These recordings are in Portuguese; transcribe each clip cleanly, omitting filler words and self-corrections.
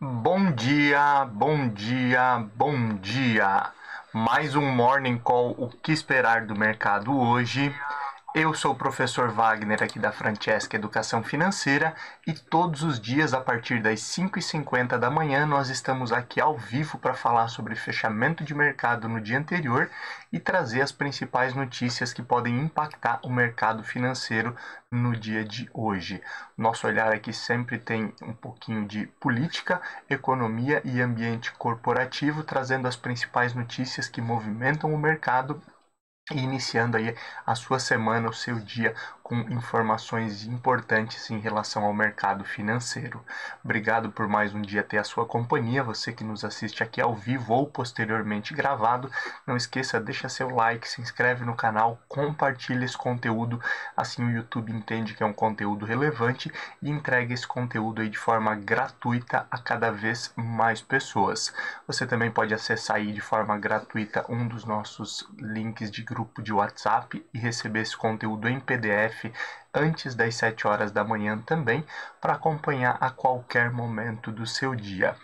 Bom dia, bom dia, bom dia. Mais um Morning Call, o que esperar do mercado hoje? Eu sou o professor Wagner aqui da Francesca Educação Financeira e todos os dias a partir das 5h50 da manhã nós estamos aqui ao vivo para falar sobre fechamento de mercado no dia anterior e trazer as principais notícias que podem impactar o mercado financeiro no dia de hoje. Nosso olhar aqui sempre tem um pouquinho de política, economia e ambiente corporativo, trazendo as principais notícias que movimentam o mercado e iniciando aí a sua semana, o seu dia com informações importantes em relação ao mercado financeiro. Obrigado por mais um dia ter a sua companhia, você que nos assiste aqui ao vivo ou posteriormente gravado. Não esqueça, deixa seu like, se inscreve no canal, compartilha esse conteúdo, assim o YouTube entende que é um conteúdo relevante e entrega esse conteúdo aí de forma gratuita a cada vez mais pessoas. Você também pode acessar aí de forma gratuita um dos nossos links de grupo de WhatsApp e receber esse conteúdo em PDF antes das 7 horas da manhã também, para acompanhar a qualquer momento do seu dia.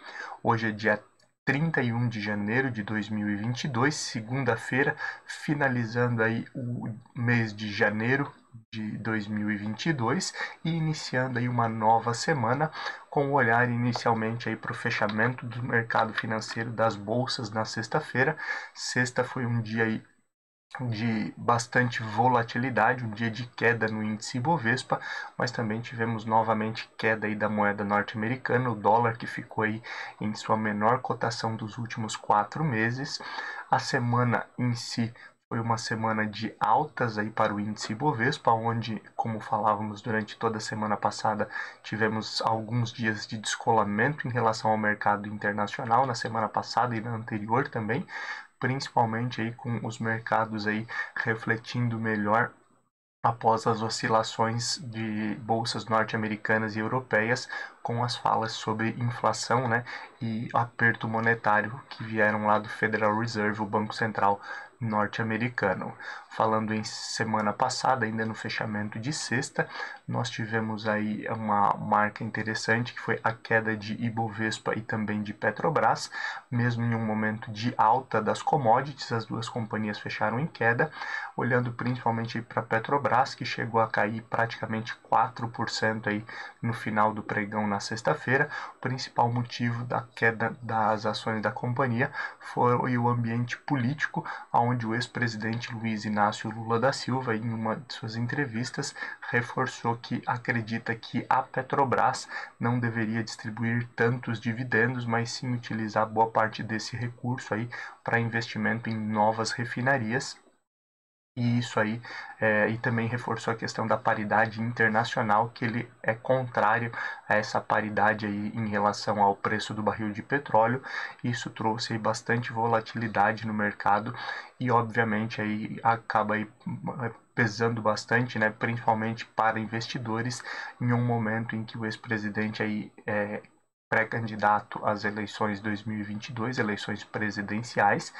Hoje é dia 31 de janeiro de 2022, segunda-feira, finalizando aí o mês de janeiro de 2022 e iniciando aí uma nova semana com o olhar inicialmente aí para o fechamento do mercado financeiro das bolsas na sexta-feira. Sexta foi um dia aí de bastante volatilidade, um dia de queda no índice Ibovespa, mas também tivemos novamente queda aí da moeda norte-americana, o dólar que ficou aí em sua menor cotação dos últimos 4 meses. A semana em si foi uma semana de altas aí para o índice Ibovespa, onde, como falávamos durante toda a semana passada, tivemos alguns dias de descolamento em relação ao mercado internacional na semana passada e na anterior também, principalmente aí com os mercados aí refletindo melhor após as oscilações de bolsas norte-americanas e europeias com as falas sobre inflação, né, e aperto monetário que vieram lá do Federal Reserve, o Banco Central norte-americano. Falando em semana passada, ainda no fechamento de sexta, nós tivemos aí uma marca interessante que foi a queda de Ibovespa e também de Petrobras, mesmo em um momento de alta das commodities, as duas companhias fecharam em queda, olhando principalmente para a Petrobras, que chegou a cair praticamente 4% aí no final do pregão na sexta-feira. O principal motivo da queda das ações da companhia foi o ambiente político, onde o ex-presidente Luiz Inácio Lula da Silva, em uma de suas entrevistas, reforçou que acredita que a Petrobras não deveria distribuir tantos dividendos, mas sim utilizar boa parte desse recurso aí para investimento em novas refinarias. E isso aí, e também reforçou a questão da paridade internacional, que ele é contrário a essa paridade aí em relação ao preço do barril de petróleo. Isso trouxe aí bastante volatilidade no mercado e, obviamente, aí acaba aí pesando bastante, né, principalmente para investidores, em um momento em que o ex-presidente aí pré-candidato às eleições 2022, eleições presidenciais,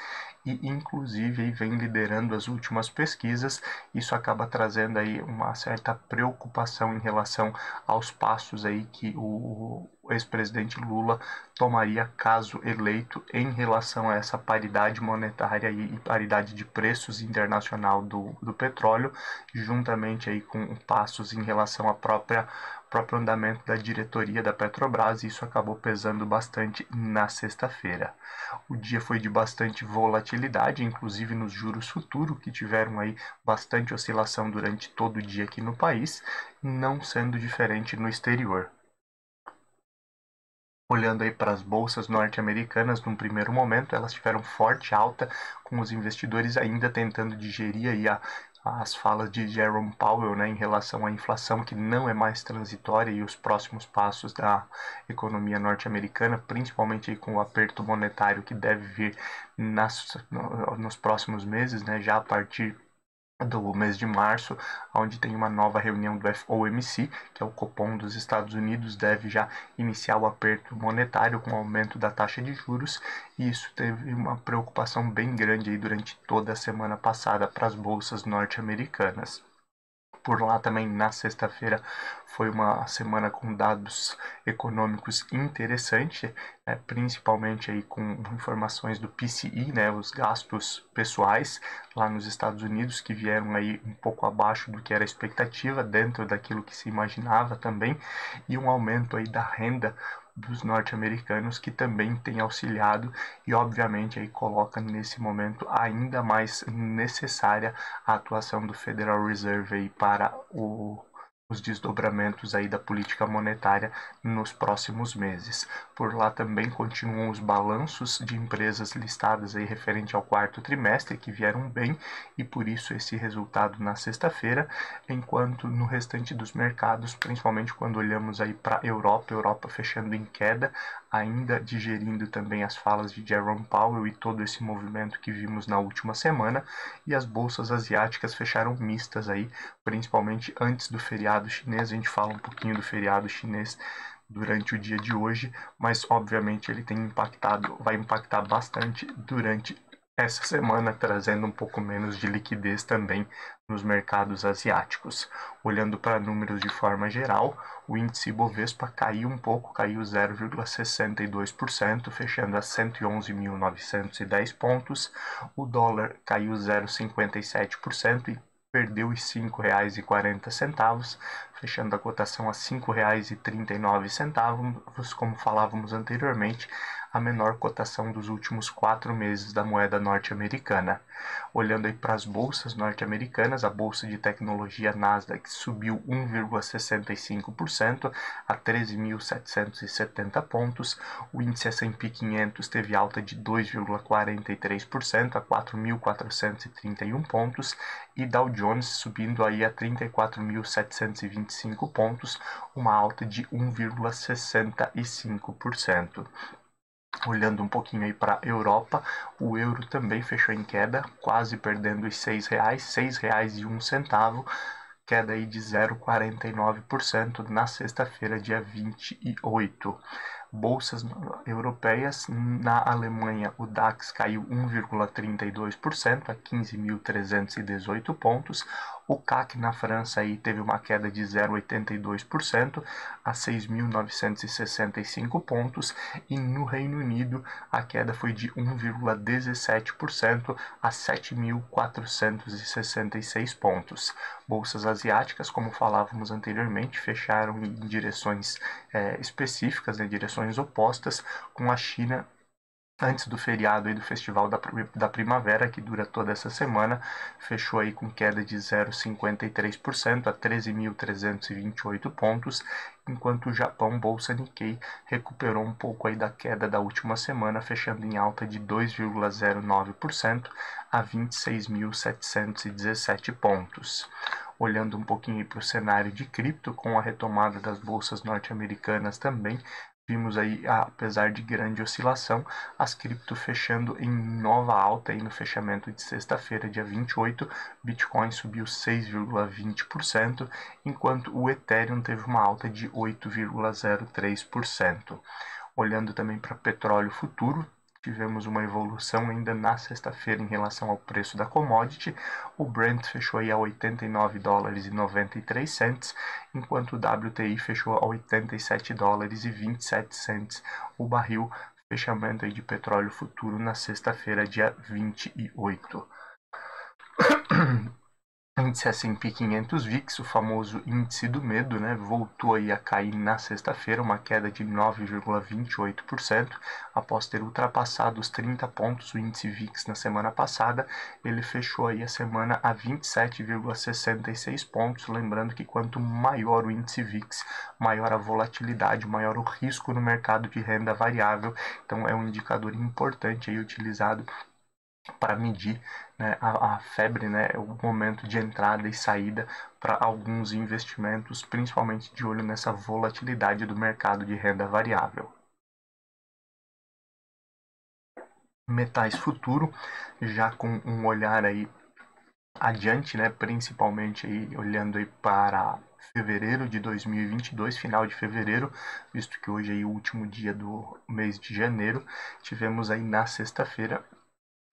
e inclusive aí vem liderando as últimas pesquisas. Isso acaba trazendo aí uma certa preocupação em relação aos passos aí que o ex-presidente Lula tomaria caso eleito em relação a essa paridade monetária e paridade de preços internacional do petróleo, juntamente aí com passos em relação à próprio andamento da diretoria da Petrobras, e isso acabou pesando bastante na sexta-feira. O dia foi de bastante volatilidade, inclusive nos juros futuros, que tiveram aí bastante oscilação durante todo o dia aqui no país, não sendo diferente no exterior. Olhando aí para as bolsas norte-americanas, num primeiro momento, elas tiveram forte alta, com os investidores ainda tentando digerir aí as falas de Jerome Powell, né, em relação à inflação, que não é mais transitória, e os próximos passos da economia norte-americana, principalmente aí com o aperto monetário que deve vir nos próximos meses, né, já a partir do mês de março, onde tem uma nova reunião do FOMC, que é o Copom dos Estados Unidos, deve já iniciar o aperto monetário com o aumento da taxa de juros, e isso teve uma preocupação bem grande aí durante toda a semana passada para as bolsas norte-americanas. Por lá também, na sexta-feira, Foi uma semana com dados econômicos interessantes, né, principalmente aí com informações do PCE, né, os gastos pessoais lá nos Estados Unidos, que vieram aí um pouco abaixo do que era a expectativa, dentro daquilo que se imaginava também, e um aumento aí da renda dos norte-americanos, que também tem auxiliado e obviamente aí coloca nesse momento ainda mais necessária a atuação do Federal Reserve aí para os desdobramentos aí da política monetária nos próximos meses. Por lá também continuam os balanços de empresas listadas aí referente ao quarto trimestre, que vieram bem, e por isso esse resultado na sexta-feira, enquanto no restante dos mercados, principalmente quando olhamos aí para a Europa fechando em queda, ainda digerindo também as falas de Jerome Powell e todo esse movimento que vimos na última semana, e as bolsas asiáticas fecharam mistas aí, principalmente antes do feriado chinês. A gente fala um pouquinho do feriado chinês durante o dia de hoje, mas obviamente ele vai impactar bastante durante essa semana, trazendo um pouco menos de liquidez também nos mercados asiáticos. Olhando para números de forma geral, o índice Bovespa caiu um pouco, caiu 0,62%, fechando a 111.910 pontos. O dólar caiu 0,57% e perdeu os R$ 5,40, fechando a cotação a R$ 5,39, como falávamos anteriormente, a menor cotação dos últimos 4 meses da moeda norte-americana. Olhando aí para as bolsas norte-americanas, a bolsa de tecnologia Nasdaq subiu 1,65% a 13.770 pontos, o índice S&P 500 teve alta de 2,43% a 4.431 pontos, e Dow Jones subindo aí a 34.725 pontos, uma alta de 1,65%. Olhando um pouquinho aí para a Europa, o euro também fechou em queda, quase perdendo os R$ 6,01, queda aí de 0,49% na sexta-feira, dia 28. Bolsas europeias, na Alemanha o DAX caiu 1,32% a 15.318 pontos, o CAC na França aí teve uma queda de 0,82% a 6.965 pontos, e no Reino Unido a queda foi de 1,17% a 7.466 pontos. Bolsas asiáticas, como falávamos anteriormente, fecharam em direções específicas, né, direções opostas, com a China antes do feriado e do Festival da Primavera, que dura toda essa semana, fechou aí com queda de 0,53% a 13.328 pontos, enquanto o Japão, Bolsa Nikkei, recuperou um pouco aí da queda da última semana, fechando em alta de 2,09% a 26.717 pontos. Olhando um pouquinho para o cenário de cripto, com a retomada das bolsas norte-americanas também, vimos aí, apesar de grande oscilação, as cripto fechando em nova alta aí no fechamento de sexta-feira, dia 28, Bitcoin subiu 6,20%, enquanto o Ethereum teve uma alta de 8,03%. Olhando também para petróleo futuro, tivemos uma evolução ainda na sexta-feira em relação ao preço da commodity. O Brent fechou aí a $80,93, enquanto o WTI fechou a $87,27 o barril, fechamento aí de petróleo futuro na sexta-feira, dia 28. Índice S&P 500 VIX, o famoso índice do medo, né, voltou aí a cair na sexta-feira, uma queda de 9,28%, após ter ultrapassado os 30 pontos o índice VIX na semana passada. Ele fechou aí a semana a 27,66 pontos, lembrando que quanto maior o índice VIX, maior a volatilidade, maior o risco no mercado de renda variável. Então é um indicador importante aí utilizado para medir, né, a febre, né, o momento de entrada e saída para alguns investimentos, principalmente de olho nessa volatilidade do mercado de renda variável. Metais futuro, já com um olhar aí adiante, né, principalmente aí olhando aí para fevereiro de 2022, final de fevereiro, visto que hoje é aí o último dia do mês de janeiro. Tivemos aí na sexta-feira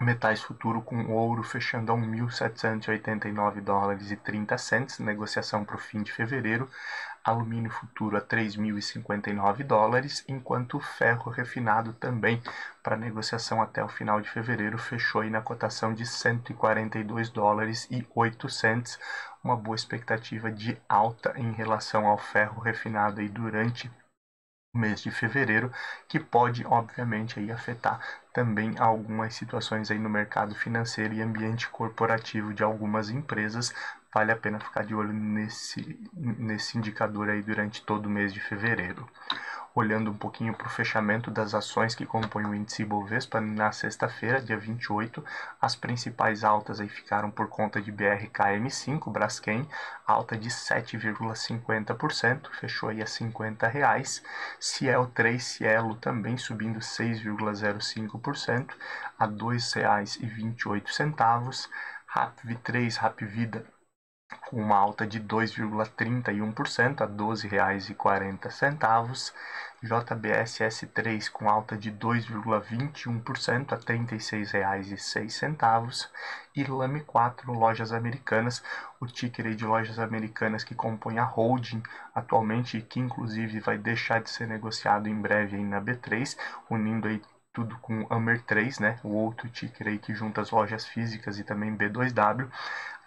metais futuro com ouro fechando a $1.789,30, negociação para o fim de fevereiro. alumínio futuro a 3.059 dólares, enquanto o ferro refinado também para negociação até o final de fevereiro fechou aí na cotação de 142 dólares e 8 cents, uma boa expectativa de alta em relação ao ferro refinado aí durante o mês de fevereiro, que pode obviamente aí afetar também algumas situações aí no mercado financeiro e ambiente corporativo de algumas empresas. Vale a pena ficar de olho nesse indicador aí durante todo o mês de fevereiro. Olhando um pouquinho para o fechamento das ações que compõem o índice Ibovespa na sexta-feira, dia 28, as principais altas aí ficaram por conta de BRKM5, Braskem, alta de 7,50%, fechou aí a R$50. Cielo 3, Cielo também subindo 6,05% a R$ 2,28. Rapvi3, Rapvida com uma alta de 2,31% a R$ 12,40. JBSS3 com alta de 2,21% a R$ 36,06. E Lame 4, Lojas Americanas, o ticker aí de Lojas Americanas que compõe a holding atualmente e que inclusive vai deixar de ser negociado em breve aí na B3, unindo aí tudo com Amer 3, né? O outro ticker aí que junta as lojas físicas e também B2W,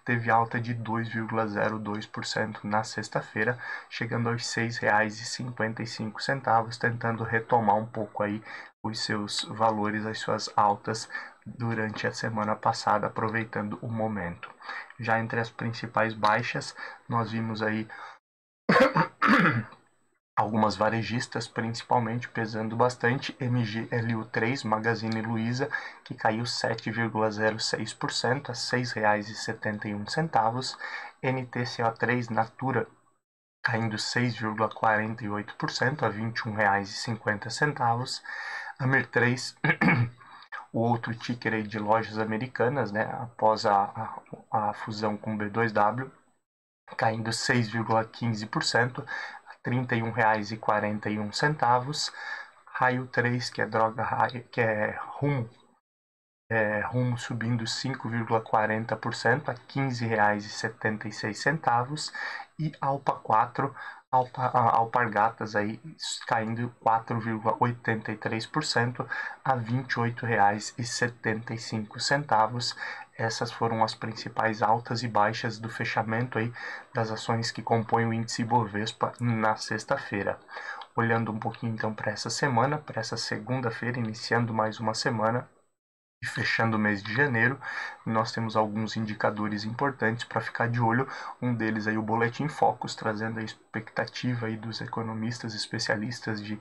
teve alta de 2,02% na sexta-feira, chegando aos R$ 6,55, tentando retomar um pouco aí os seus valores, as suas altas durante a semana passada, aproveitando o momento. Já entre as principais baixas, nós vimos aí algumas varejistas, principalmente pesando bastante, MGLU3, Magazine Luiza, que caiu 7,06% a R$ 6,71. NTCO3, Natura, caindo 6,48% a R$ 21,50. Amer 3, o outro ticker aí de Lojas Americanas, né, após a fusão com o B2W, caindo 6,15%. R$ 31,41. Raio 3, que é droga raio, que é Rumo subindo 5,40% a R$ 15,76. E Alpa 4, Alpargatas aí caindo 4,83% a R$ 28,75. Essas foram as principais altas e baixas do fechamento aí das ações que compõem o índice Ibovespa na sexta-feira. Olhando um pouquinho então para essa semana, para essa segunda-feira, iniciando mais uma semana e fechando o mês de janeiro, nós temos alguns indicadores importantes para ficar de olho. Um deles aí o Boletim Focus, trazendo a expectativa aí dos economistas especialistas e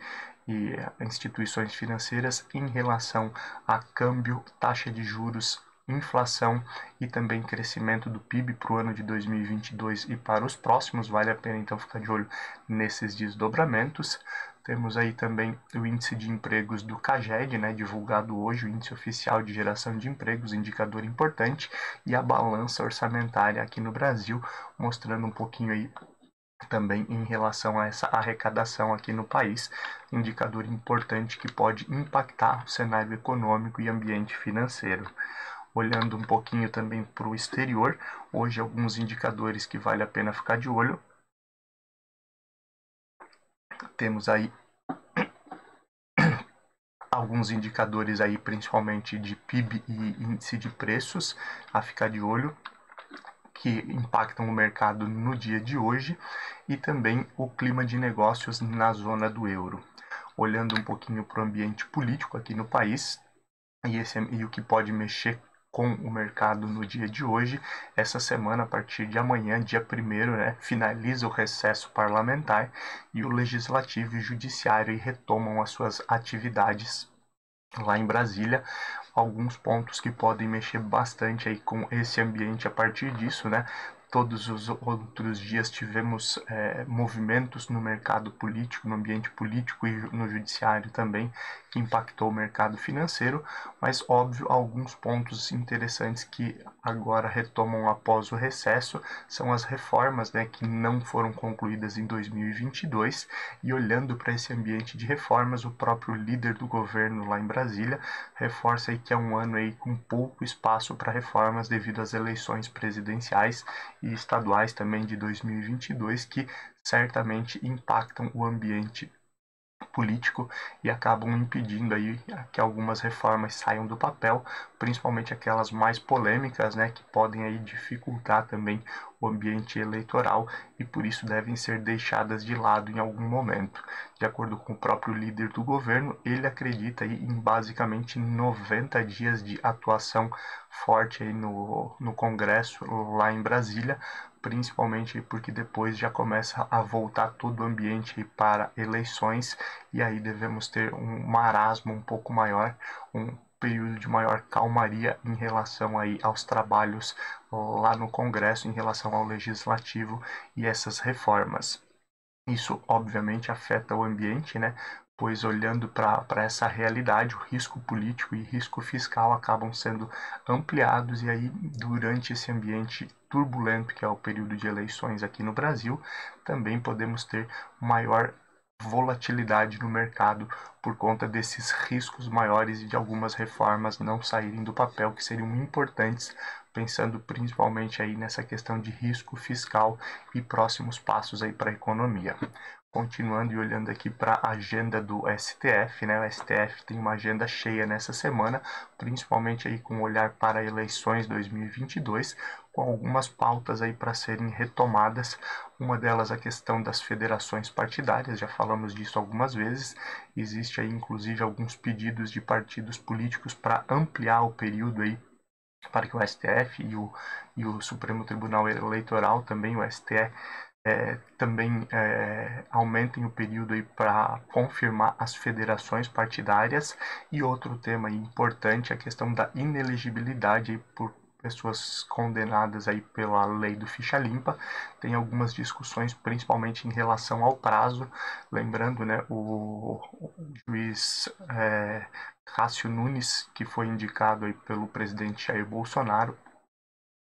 instituições financeiras em relação a câmbio, taxa de juros, inflação e também crescimento do PIB para o ano de 2022 e para os próximos. Vale a pena então ficar de olho nesses desdobramentos. Temos aí também o índice de empregos do CAGED, né, divulgado hoje, o índice oficial de geração de empregos, indicador importante, e a balança orçamentária aqui no Brasil, mostrando um pouquinho aí também em relação a essa arrecadação aqui no país, indicador importante que pode impactar o cenário econômico e ambiente financeiro. Olhando um pouquinho também para o exterior, hoje alguns indicadores que vale a pena ficar de olho. Temos aí alguns indicadores aí, principalmente de PIB e índice de preços, a ficar de olho, que impactam o mercado no dia de hoje, e também o clima de negócios na zona do euro. Olhando um pouquinho para o ambiente político aqui no país, e o que pode mexer com o mercado no dia de hoje, essa semana, a partir de amanhã, dia 1º, né, finaliza o recesso parlamentar e o Legislativo e o Judiciário retomam as suas atividades lá em Brasília. Alguns pontos que podem mexer bastante aí com esse ambiente a partir disso, né? Todos os outros dias tivemos movimentos no mercado político, no ambiente político e no judiciário também, que impactou o mercado financeiro, mas óbvio, alguns pontos interessantes que agora retomam após o recesso são as reformas, né, que não foram concluídas em 2022, e olhando para esse ambiente de reformas, o próprio líder do governo lá em Brasília reforça aí que é um ano aí com pouco espaço para reformas devido às eleições presidenciais e estaduais também de 2022, que certamente impactam o ambiente político e acabam impedindo aí que algumas reformas saiam do papel, principalmente aquelas mais polêmicas, né, que podem aí dificultar também o ambiente eleitoral e por isso devem ser deixadas de lado em algum momento. De acordo com o próprio líder do governo, ele acredita aí em basicamente 90 dias de atuação forte aí no Congresso lá em Brasília, principalmente porque depois já começa a voltar todo o ambiente para eleições e aí devemos ter um marasmo um pouco maior, um período de maior calmaria em relação aí aos trabalhos lá no Congresso, em relação ao Legislativo e essas reformas. Isso, obviamente, afeta o ambiente, né? Pois olhando para essa realidade, o risco político e risco fiscal acabam sendo ampliados, e aí, durante esse ambiente turbulento que é o período de eleições aqui no Brasil, também podemos ter maior volatilidade no mercado por conta desses riscos maiores e de algumas reformas não saírem do papel que seriam importantes, pensando principalmente aí nessa questão de risco fiscal e próximos passos aí para a economia. Continuando e olhando aqui para a agenda do STF, né? O STF tem uma agenda cheia nessa semana, principalmente aí com olhar para eleições 2022, com algumas pautas aí para serem retomadas. Uma delas a questão das federações partidárias, já falamos disso algumas vezes. Existe aí inclusive alguns pedidos de partidos políticos para ampliar o período aí para que o STF e o Supremo Tribunal Eleitoral, também o STE, também aumentem o período para confirmar as federações partidárias. E outro tema importante é a questão da inelegibilidade por pessoas condenadas aí pela lei do ficha limpa. Tem algumas discussões, principalmente em relação ao prazo. Lembrando, né, o juiz Cássio Nunes, que foi indicado aí pelo presidente Jair Bolsonaro,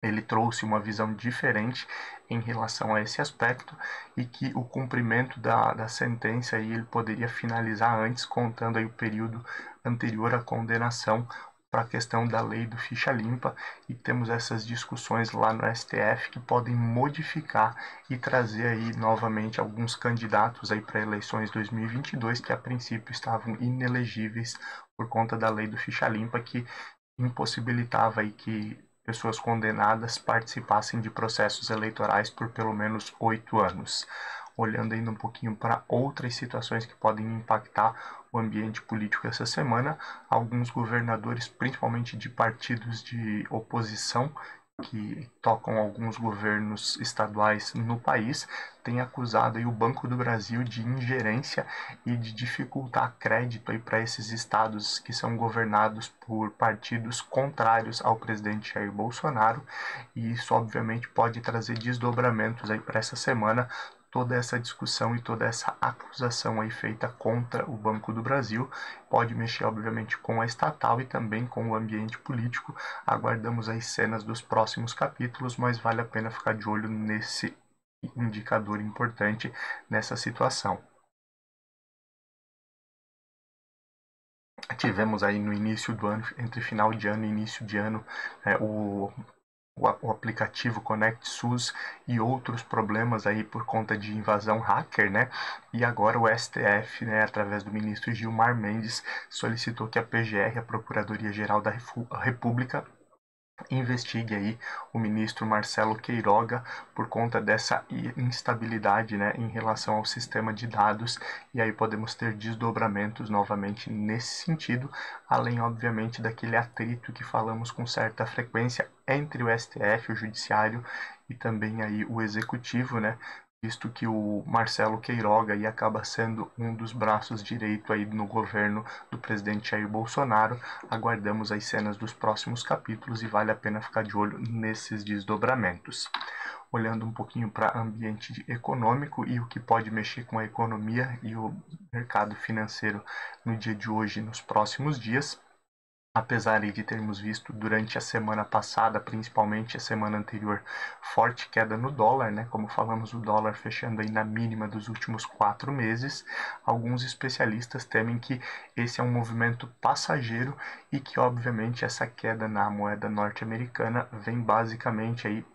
ele trouxe uma visão diferente em relação a esse aspecto, e que o cumprimento da sentença aí, ele poderia finalizar antes, contando aí o período anterior à condenação, para a questão da lei do ficha limpa. E temos essas discussões lá no STF que podem modificar e trazer aí novamente alguns candidatos aí para eleições 2022 que a princípio estavam inelegíveis por conta da lei do ficha limpa, que impossibilitava aí que pessoas condenadas participassem de processos eleitorais por pelo menos 8 anos. Olhando ainda um pouquinho para outras situações que podem impactar o ambiente político essa semana, alguns governadores, principalmente de partidos de oposição, que tocam alguns governos estaduais no país, têm acusado aí o Banco do Brasil de ingerência e de dificultar crédito para esses estados que são governados por partidos contrários ao presidente Jair Bolsonaro, e isso obviamente pode trazer desdobramentos aí para essa semana. Toda essa discussão e toda essa acusação aí feita contra o Banco do Brasil pode mexer, obviamente, com a estatal e também com o ambiente político. Aguardamos as cenas dos próximos capítulos, mas vale a pena ficar de olho nesse indicador importante nessa situação. Tivemos aí no início do ano, entre final de ano e início de ano, o aplicativo Conect SUS e outros problemas aí por conta de invasão hacker, né? E agora o STF, né, através do ministro Gilmar Mendes, solicitou que a PGR, a Procuradoria-Geral da República, investigue aí o ministro Marcelo Queiroga por conta dessa instabilidade, né, em relação ao sistema de dados, e aí podemos ter desdobramentos novamente nesse sentido, além obviamente daquele atrito que falamos com certa frequência entre o STF, o Judiciário, e também aí o Executivo, né, visto que o Marcelo Queiroga aí acaba sendo um dos braços direitos aí no governo do presidente Jair Bolsonaro. Aguardamos as cenas dos próximos capítulos e vale a pena ficar de olho nesses desdobramentos. Olhando um pouquinho para ambiente econômico e o que pode mexer com a economia e o mercado financeiro no dia de hoje e nos próximos dias, Apesar de termos visto durante a semana passada, principalmente a semana anterior, forte queda no dólar, né? Como falamos, o dólar fechando aí na mínima dos últimos 4 meses, alguns especialistas temem que esse é um movimento passageiro e que, obviamente, essa queda na moeda norte-americana vem basicamente aí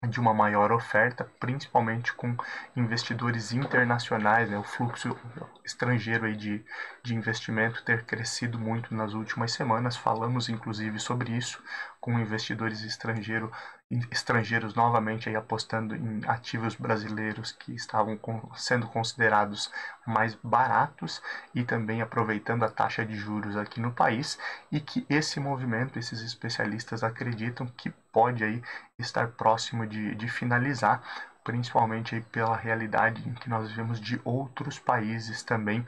de uma maior oferta, principalmente com investidores internacionais, né? O fluxo estrangeiro aí de investimento ter crescido muito nas últimas semanas. Falamos inclusive sobre isso, com investidores estrangeiros novamente aí apostando em ativos brasileiros que estavam sendo considerados mais baratos e também aproveitando a taxa de juros aqui no país, e que esse movimento, esses especialistas acreditam que pode aí estar próximo de finalizar, principalmente aí pela realidade em que nós vivemos de outros países também,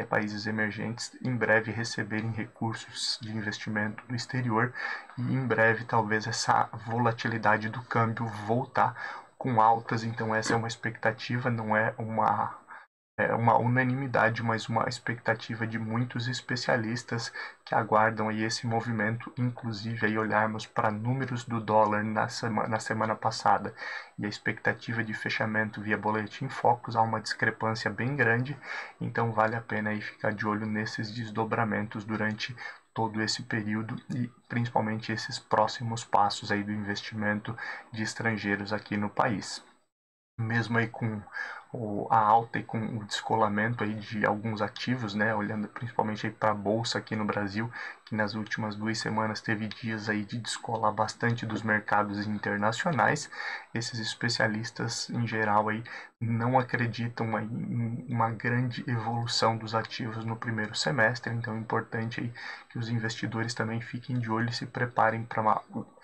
países emergentes, em breve receberem recursos de investimento do exterior, e em breve talvez essa volatilidade do câmbio voltar com altas. Então essa é uma expectativa, não é uma unanimidade, mas uma expectativa de muitos especialistas que aguardam aí esse movimento, inclusive aí olharmos para números do dólar na semana passada e a expectativa de fechamento via boletim Focus, há uma discrepância bem grande, então vale a pena aí ficar de olho nesses desdobramentos durante todo esse período e principalmente esses próximos passos aí do investimento de estrangeiros aqui no país. Mesmo aí com a alta e com o descolamento aí de alguns ativos, né, olhando principalmente para a bolsa aqui no Brasil, que nas últimas 2 semanas teve dias aí de descolar bastante dos mercados internacionais, esses especialistas em geral aí não acreditam aí em uma grande evolução dos ativos no primeiro semestre. Então é importante aí que os investidores também fiquem de olho e se preparem para uma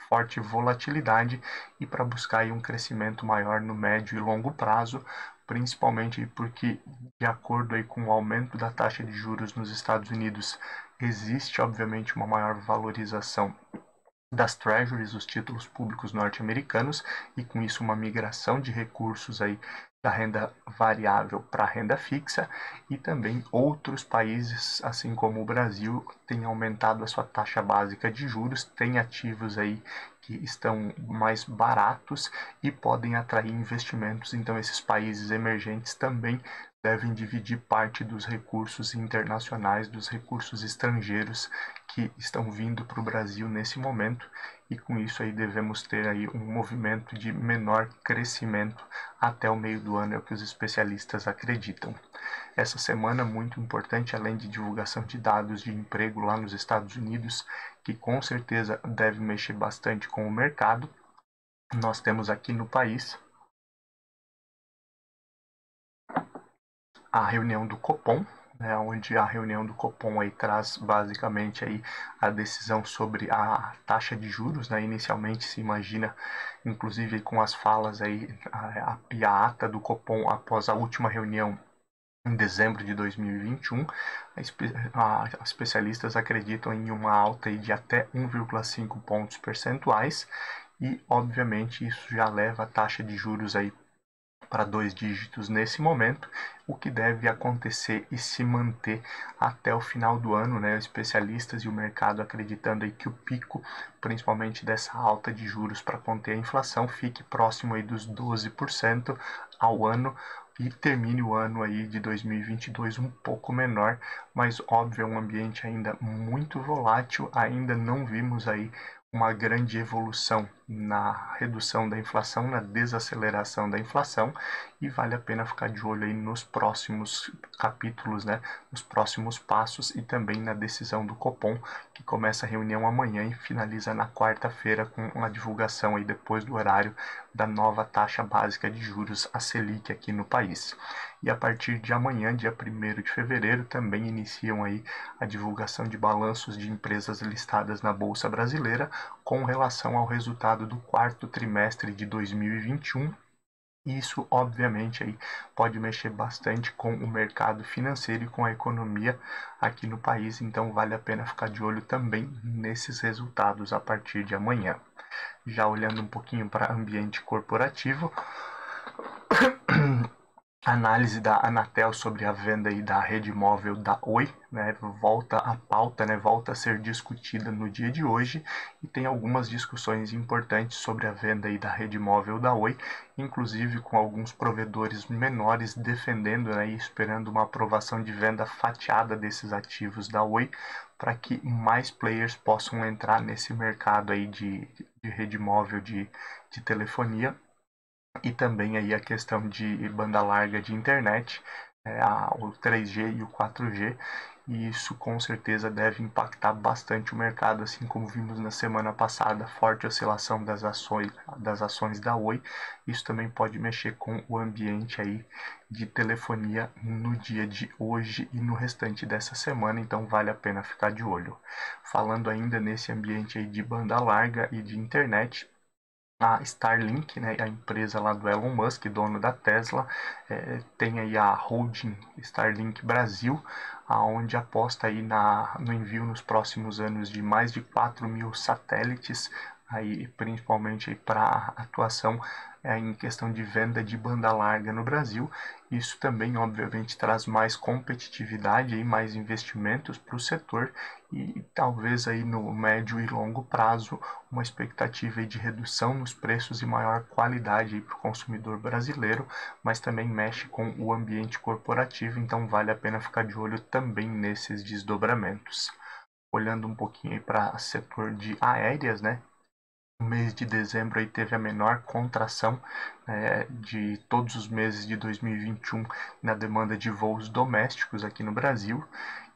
forte volatilidade e para buscar aí um crescimento maior no médio e longo prazo, principalmente porque, de acordo aí com o aumento da taxa de juros nos Estados Unidos, existe obviamente uma maior valorização das treasuries, os títulos públicos norte-americanos, e com isso uma migração de recursos aí da renda variável para a renda fixa, e também outros países, assim como o Brasil, têm aumentado a sua taxa básica de juros, têm ativos aí que estão mais baratos e podem atrair investimentos. Então esses países emergentes também devem dividir parte dos recursos internacionais, dos recursos estrangeiros que estão vindo para o Brasil nesse momento, e com isso aí devemos ter aí um movimento de menor crescimento até o meio do ano, é o que os especialistas acreditam. Essa semana muito importante, além de divulgação de dados de emprego lá nos Estados Unidos, que com certeza deve mexer bastante com o mercado, nós temos aqui no país a reunião do Copom, né, onde a reunião do Copom aí traz basicamente aí a decisão sobre a taxa de juros, né? Inicialmente se imagina, inclusive com as falas aí, a ata do Copom após a última reunião em dezembro de 2021, especialistas acreditam em uma alta aí de até 1,5 pontos percentuais, e obviamente isso já leva a taxa de juros aí para 2 dígitos nesse momento, o que deve acontecer e se manter até o final do ano, né? Especialistas e o mercado acreditando aí que o pico, principalmente dessa alta de juros para conter a inflação, fique próximo aí dos 12% ao ano e termine o ano aí de 2022 um pouco menor, mas óbvio é um ambiente ainda muito volátil, ainda não vimos aí uma grande evolução na redução da inflação, na desaceleração da inflação, e vale a pena ficar de olho aí nos próximos capítulos, né, nos próximos passos, e também na decisão do Copom, que começa a reunião amanhã e finaliza na quarta-feira com a divulgação aí depois do horário da nova taxa básica de juros, a Selic, aqui no país. E a partir de amanhã, dia 1º de fevereiro, também iniciam aí a divulgação de balanços de empresas listadas na Bolsa Brasileira com relação ao resultado do quarto trimestre de 2021. Isso, obviamente, aí pode mexer bastante com o mercado financeiro e com a economia aqui no país, então vale a pena ficar de olho também nesses resultados a partir de amanhã. Já olhando um pouquinho para ambiente corporativo, Análise da Anatel sobre a venda aí da rede móvel da Oi, né, volta à pauta, né, volta a ser discutida no dia de hoje, e tem algumas discussões importantes sobre a venda aí da rede móvel da Oi, inclusive com alguns provedores menores defendendo, né, e esperando uma aprovação de venda fatiada desses ativos da Oi, para que mais players possam entrar nesse mercado aí de rede móvel de telefonia, e também aí a questão de banda larga de internet, o 3G e o 4G, e isso com certeza deve impactar bastante o mercado, assim como vimos na semana passada, forte oscilação das ações da Oi. Isso também pode mexer com o ambiente aí de telefonia no dia de hoje e no restante dessa semana, então vale a pena ficar de olho. Falando ainda nesse ambiente aí de banda larga e de internet, a Starlink, né, a empresa lá do Elon Musk, dono da Tesla, tem aí a holding Starlink Brasil, aonde aposta aí no envio nos próximos anos de mais de 4.000 satélites, aí principalmente para atuação em questão de venda de banda larga no Brasil. Isso também, obviamente, traz mais competitividade e mais investimentos para o setor, e talvez aí no médio e longo prazo uma expectativa de redução nos preços e maior qualidade para o consumidor brasileiro, mas também mexe com o ambiente corporativo, então vale a pena ficar de olho também nesses desdobramentos. Olhando um pouquinho para o setor de aéreas, né? O mês de dezembro aí teve a menor contração de todos os meses de 2021 na demanda de voos domésticos aqui no Brasil,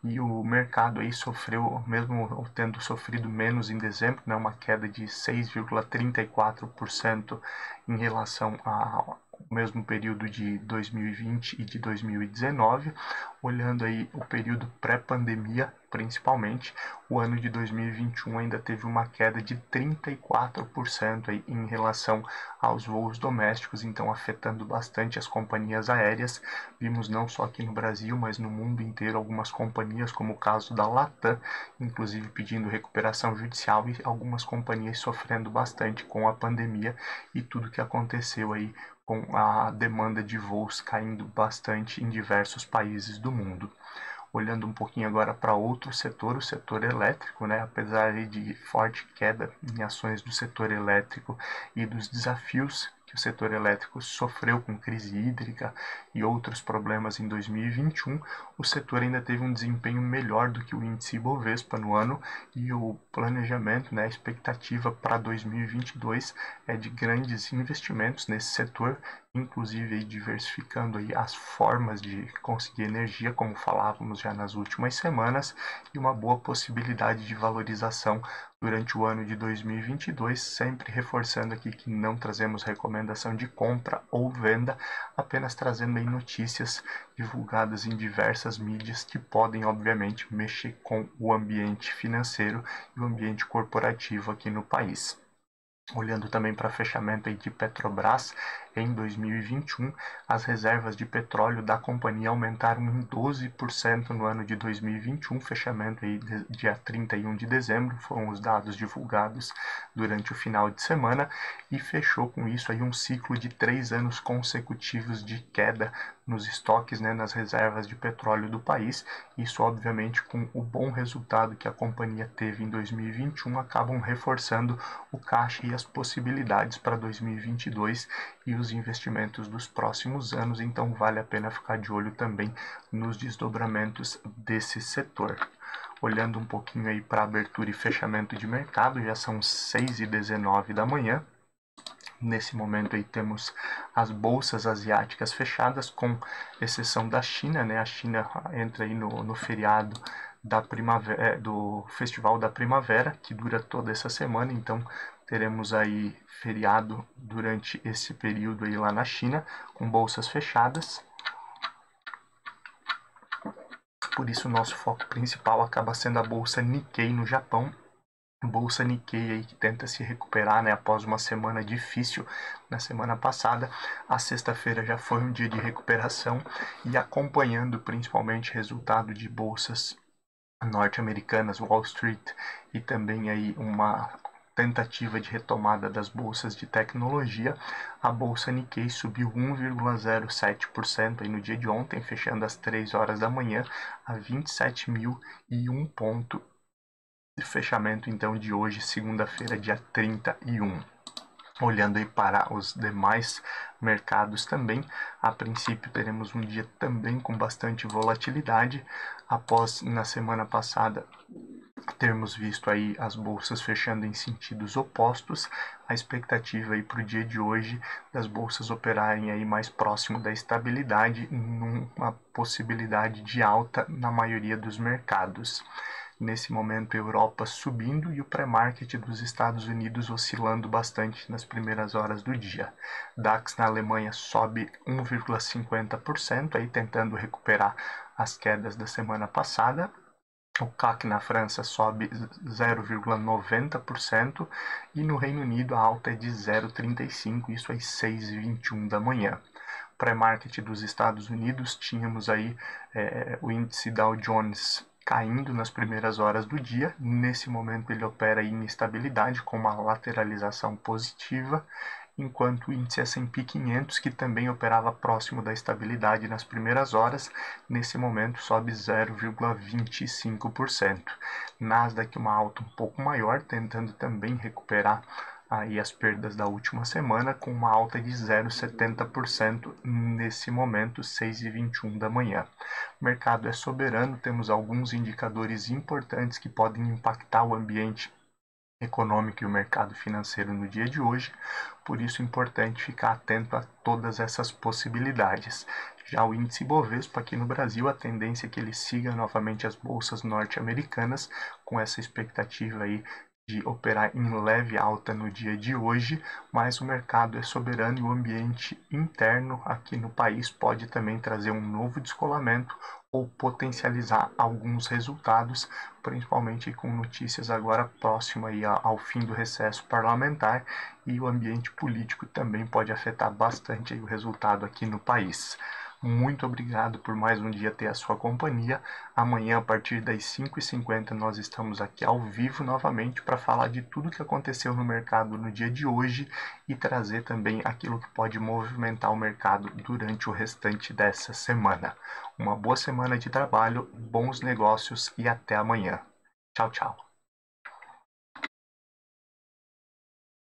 e o mercado aí sofreu, mesmo tendo sofrido menos em dezembro, né, uma queda de 6,34% em relação ao mesmo período de 2020 e de 2019. Olhando aí o período pré-pandemia, principalmente, o ano de 2021 ainda teve uma queda de 34% aí em relação aos voos domésticos, então afetando bastante as companhias aéreas. Vimos não só aqui no Brasil, mas no mundo inteiro algumas companhias, como o caso da Latam, inclusive pedindo recuperação judicial, e algumas companhias sofrendo bastante com a pandemia e tudo que aconteceu aí com a demanda de voos caindo bastante em diversos países do mundo. Olhando um pouquinho agora para outro setor, o setor elétrico, né? Apesar de forte queda em ações do setor elétrico e dos desafios que o setor elétrico sofreu com crise hídrica e outros problemas em 2021, o setor ainda teve um desempenho melhor do que o índice Ibovespa no ano, e o planejamento, né, a expectativa para 2022 é de grandes investimentos nesse setor, inclusive aí diversificando aí as formas de conseguir energia, como falávamos já nas últimas semanas, e uma boa possibilidade de valorização durante o ano de 2022, sempre reforçando aqui que não trazemos recomendação de compra ou venda, apenas trazendo aí notícias divulgadas em diversas mídias que podem, obviamente, mexer com o ambiente financeiro e o ambiente corporativo aqui no país. Olhando também para fechamento aí de Petrobras, em 2021, as reservas de petróleo da companhia aumentaram em 12% no ano de 2021, fechamento aí dia 31 de dezembro, foram os dados divulgados durante o final de semana, e fechou com isso aí um ciclo de 3 anos consecutivos de queda nos estoques, né, nas reservas de petróleo do país. Isso, obviamente, com o bom resultado que a companhia teve em 2021, acabam reforçando o caixa e as possibilidades para 2022 e os investimentos dos próximos anos, então vale a pena ficar de olho também nos desdobramentos desse setor. Olhando um pouquinho aí para abertura e fechamento de mercado, já são 6h19 da manhã. Nesse momento aí temos as bolsas asiáticas fechadas, com exceção da China, né? A China entra aí no feriado da primavera, do Festival da Primavera, que dura toda essa semana, então teremos aí feriado durante esse período aí lá na China, com bolsas fechadas. Por isso, o nosso foco principal acaba sendo a bolsa Nikkei no Japão. Bolsa Nikkei aí que tenta se recuperar, né, após uma semana difícil na semana passada. A sexta-feira já foi um dia de recuperação, e acompanhando principalmente resultado de bolsas norte-americanas, Wall Street, e também aí uma tentativa de retomada das bolsas de tecnologia, a bolsa Nikkei subiu 1,07% aí no dia de ontem, fechando às 3 horas da manhã a 27.001 ponto de fechamento então de hoje, segunda-feira, dia 31. Olhando aí para os demais mercados também, a princípio teremos um dia também com bastante volatilidade, após na semana passada termos visto aí as bolsas fechando em sentidos opostos. A expectativa aí para o dia de hoje das bolsas operarem aí mais próximo da estabilidade, numa possibilidade de alta na maioria dos mercados. Nesse momento, a Europa subindo e o pré-market dos Estados Unidos oscilando bastante nas primeiras horas do dia. DAX na Alemanha sobe 1,50%, aí tentando recuperar as quedas da semana passada. O CAC na França sobe 0,90% e no Reino Unido a alta é de 0,35%, isso às 6h21 da manhã. Pré-market dos Estados Unidos, tínhamos aí o índice Dow Jones caindo nas primeiras horas do dia. Nesse momento ele opera em instabilidade com uma lateralização positiva, enquanto o índice S&P 500, que também operava próximo da estabilidade nas primeiras horas, nesse momento sobe 0,25%. Nasdaq uma alta um pouco maior, tentando também recuperar aí as perdas da última semana, com uma alta de 0,70% nesse momento, 6h21 da manhã. O mercado é soberano, temos alguns indicadores importantes que podem impactar o ambiente econômico e o mercado financeiro no dia de hoje, por isso é importante ficar atento a todas essas possibilidades. Já o índice Bovespa aqui no Brasil, a tendência é que ele siga novamente as bolsas norte-americanas, com essa expectativa aí de operar em leve alta no dia de hoje, mas o mercado é soberano e o ambiente interno aqui no país pode também trazer um novo descolamento ou potencializar alguns resultados, principalmente com notícias agora próximo aí ao fim do recesso parlamentar, e o ambiente político também pode afetar bastante aí o resultado aqui no país. Muito obrigado por mais um dia ter a sua companhia. Amanhã, a partir das 5h50, nós estamos aqui ao vivo novamente para falar de tudo que aconteceu no mercado no dia de hoje e trazer também aquilo que pode movimentar o mercado durante o restante dessa semana. Uma boa semana de trabalho, bons negócios e até amanhã. Tchau, tchau.